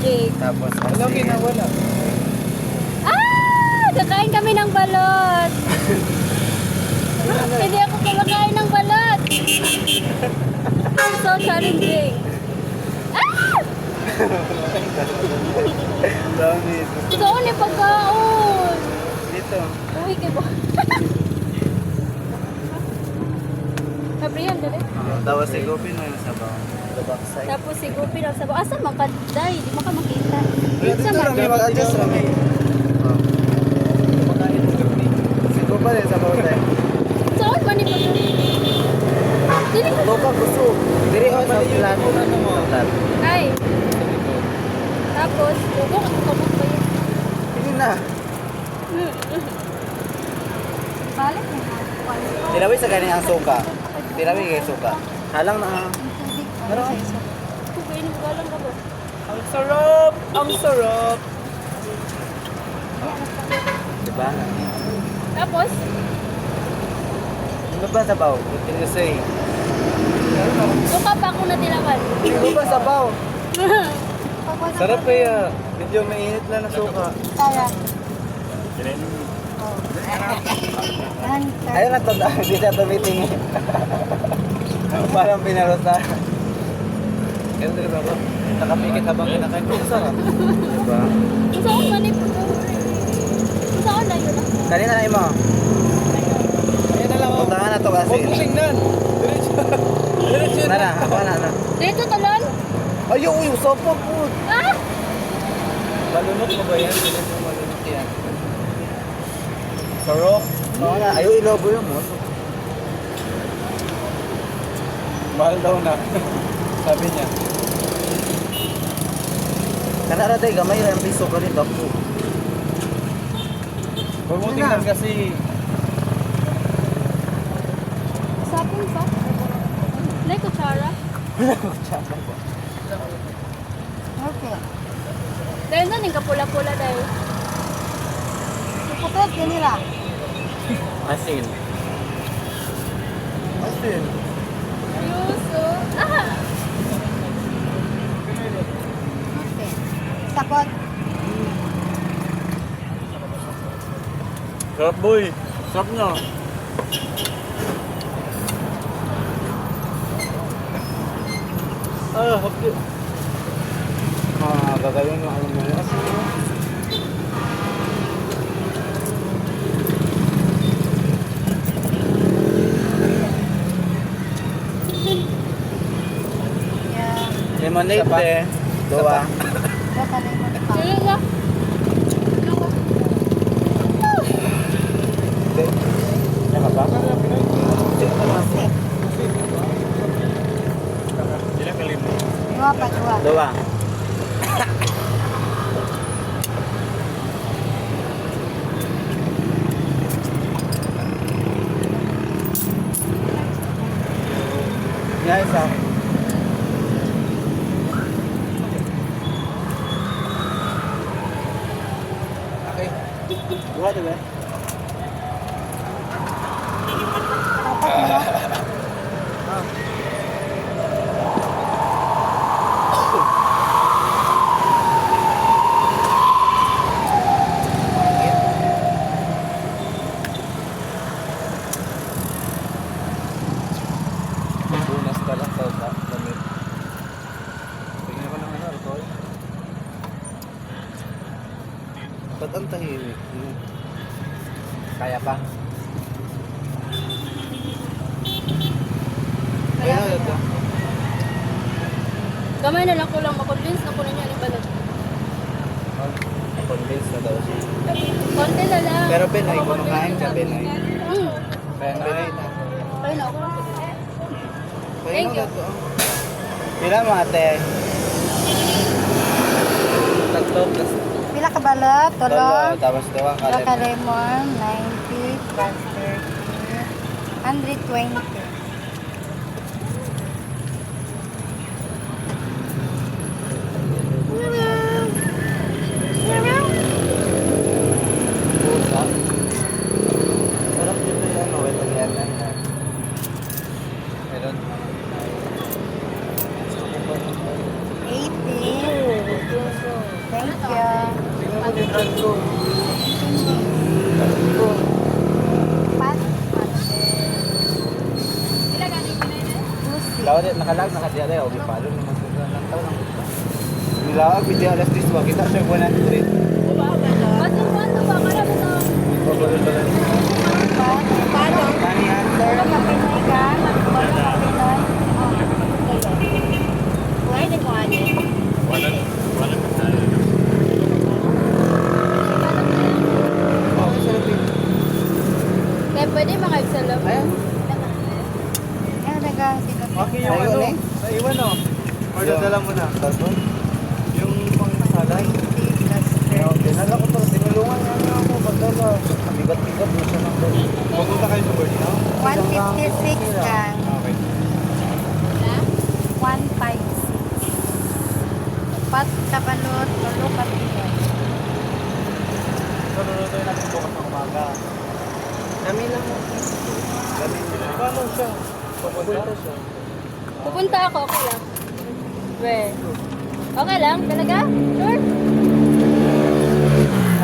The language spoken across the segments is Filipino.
Jake. Tapos Wala, asin. wala. Ah! Kakain kami ng balot. Hindi ako kumakain ng balot. So challenging. Ah! Dami. Gusto ko ni pagkaon. Dito. Uy, kibo. Gabriel, dali. Tapos sigupin mo yung sabaw. The backside. Tapos si Gupi lang sabaw. Asa man ka, Day? Di mo ka makita. Dito lang may mag-adjust lang eh. Kumakain mo gabi. Sigupa din sabaw tayo. Saan man ni pagkaon? Dili ka. Loka gusto. Diri o sa flat. Flat. Ay. Tapos, ugo ka kumot ba yun? Hindi na. Balik na. Tinawi sa ganyan ang suka. Tinawi kay suka. Halang na. Meron. Kukain mo galang ka ba? Ang sarap! Ang sarap! Diba? Tapos, Ano ba sabaw? What can you say? suka pa ako natilawan. Ano ba sabaw? Sarap kaya. Medyo mainit lang na suka. Tara. Ayun na to. Hindi siya tumitingin. Parang pinarutan. Ganun din ba? Nakapikit habang kinakain ko. Sarap. Diba? Saan man ni pagkaon? Saan na yun? Kanina na mo. Ayan na lang ako. Puntahan na to kasi. Huwag mo tingnan. Diretso. Diretso Na na. Ako na. Dito talon? Ayaw, yung sopo po. Ah! Malunok mo ba yan? Diretso malunok yan. Sarap. Oo na. Ayaw ilobo yung mo. Mahal daw na. Sabi niya. Kanara tayo gamay lang piso ka rin. Bapo. Huwag mo tingnan kasi Sapon pa? Like kutsara? Okay. Dahil na yung kapula-pula dahil. Kupupet ka nila. Asin. Asin. Yuso. Ah! Okay. Sapot. sarap boy. Sarap niya. Hapdi. Gagawin mo ano mo. Lemonade Isa pa? eh. Dua. Dili na. Tama ba? Sila kalimo. Dua pa, dua. Dua. Ya, isa. Okay. Dua, diba? Bunas ka lang sa damit. Tingnan ko naman alcohol. Ba't ang tahimik? Kaya pa. Kaya na ito. Gamay na lang ko lang makonvince na ko na niya ng balot. Convince na daw siya. Konti na lang. Pero Pinoy, kumakain ka Pinoy. Penoy. Kaya na ako. Thank you. Pila mo ate? Tatlo plus. Pila ka balot? Tolo. Tapos dawang Dua ka kalim. lemon, 90 plus 30. 120. Sarap din na yung ano, Italianan na. Meron. 80. Tao din, nakalag, nakadiya rin. Okay, palo naman sila. Lang tao lang. Nilaag, video alas 10 ba? Kita siya 100. Ba't ba ka na ba sa... Pabalo ba lang? Money answer. Okay, sarap din. Kaya pwede makagsalap. Ayan. Okay, yung Ayun, ano, eh. sa iwan o. Or dadala mo na. Talbon. Yung pang nasalay. Dinala ko to. Tinulungan nga nga ako. Pagdala. Mabigat-bigat mo siya ng doon. Pupunta kayo sa Bernino? 156 lang. Okay. Ha? 156. Pat kabalot, lolo kapilay. So, lulutuin natin bukas ng umaga. Kami lang. Kami lang. Paano siya? Pupunta siya. Pupunta ako, okay lang. We. Okay lang? Talaga? Sure?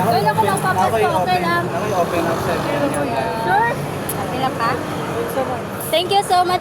Gawin ako ng papas ko, okay lang. Ako'y open up sa inyo. Sure? Ilan pa? Thank you so much,